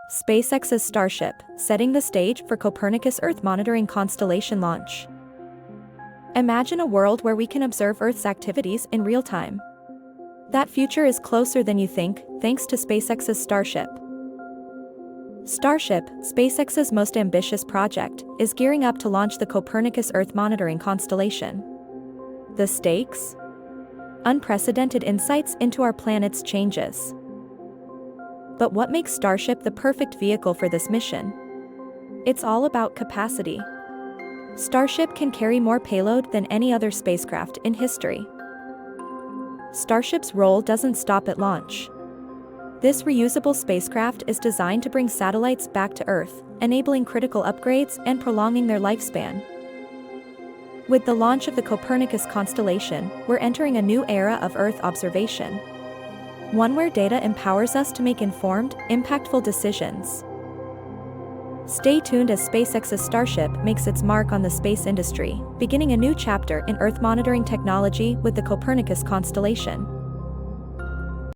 SpaceX's Starship, setting the stage for Copernicus Earth-monitoring Constellation launch. Imagine a world where we can observe Earth's activities in real time. That future is closer than you think, thanks to SpaceX's Starship. Starship, SpaceX's most ambitious project, is gearing up to launch the Copernicus Earth-monitoring constellation. The stakes? Unprecedented insights into our planet's changes. But what makes Starship the perfect vehicle for this mission? It's all about capacity. Starship can carry more payload than any other spacecraft in history. Starship's role doesn't stop at launch. This reusable spacecraft is designed to bring satellites back to Earth, enabling critical upgrades and prolonging their lifespan. With the launch of the Copernicus constellation, we're entering a new era of Earth observation. One where data empowers us to make informed, impactful decisions. Stay tuned as SpaceX's Starship makes its mark on the space industry, beginning a new chapter in Earth monitoring technology with the Copernicus constellation.